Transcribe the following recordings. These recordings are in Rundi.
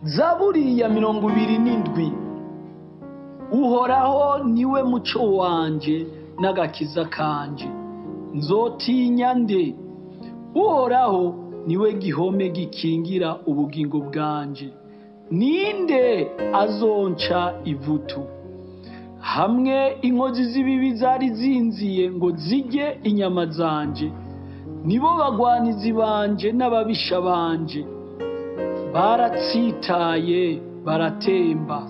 Zaburi ya 27. Uhoraho niwe muco wanje n'agakiza kanje, nzotinya nde? Uhoraho niwe gihome gikingira ubugingo bwanje, ninde azonca ivutu? Hamwe inkozi z'ibibi zari zinziye ngo zirye inyama zanje, nibo bagwanizi banje n'ababisha banje, baratsitaye baratemba.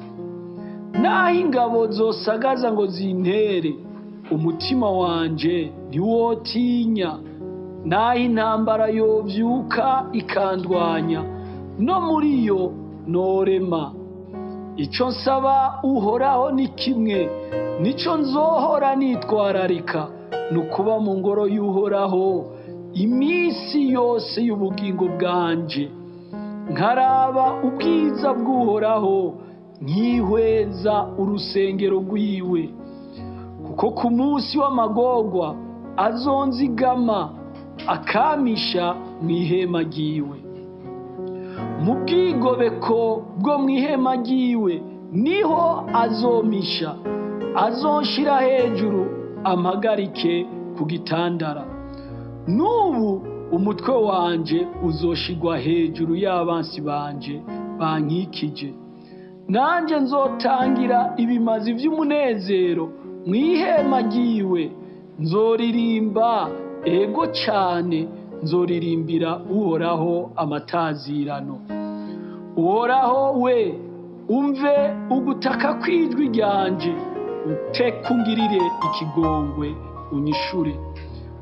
Naho ingabo zosagaza ngo zintere, umutima wanje ntiwotinya. Naho intambara yovyuka ikandwanya, no muri yo norema. Ico nsaba Uhoraho ni kimwe, nico nzohora nitwararika, nukuba mu ngoro y'Uhoraho imisi yose y'ubugingo bwanje, nkaraba ubwiza bw'Uhoraho, nkihweza urusengero rwiwe. Kuko ku munsi w'amagorwa azonzigama, akamisha mw'ihema ryiwe. Mu bwigobeko bwo mw'ihema ryiwe niho azomisha, azonshira hejuru ampagarike ku gitandara. N'ubu umutwe wanje uzoshigwa hejuru y'abansi banje bankikije. Nanje nzotangira ibimazi vy'umunezero mw'ihema ryiwe, nzoririmba ego cane, nzoririmbira Uhoraho amatazirano. Uhoraho we, umve ugutaka kw'ijwi ryanje, utekungirire ikigongwe unyishure.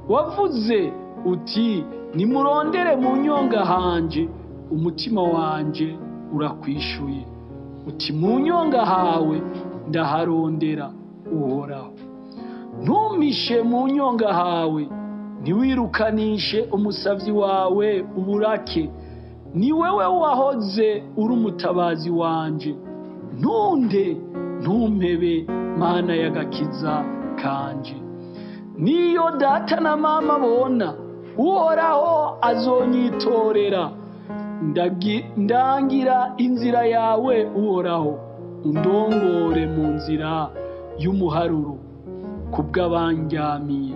Wavuze uti nimurondere mu nyonga hanje, umutima wanje urakwishuye. Uti mu nyonga hawe ndaharondera Uhoraho. Ntumishe mu nyonga hawe, ntiwirukanishe umusavyi wawe uburake. Ni wewe wahoze uri umutabazi wanje, ntunde ntumpebe Mana y'agakiza kanje. Niyo data na mama bona, Uhoraho azonyitorera. Ndangira inzira yawe Uhoraho, undongore mu nzira y'umuharuro kubw'abandyamiye.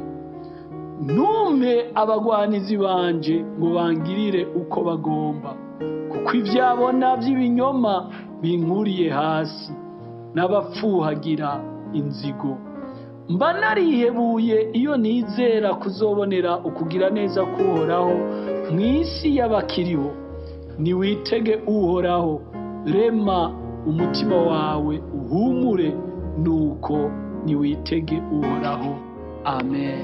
Ntumpe abagwanizi banje ngo bangirire uko bagomba, kuko ivyabona vy'ibinyoma binkuriye hasi, n'abapfuhagira inzigo. Mba narihebuye iyo nizera kuzobonera ukugira neza k'Uhoraho mw'isi y'abakiriho. Niwitege Uhoraho, rema umutima wawe uhumure, nuko niwitege Uhoraho. Amen.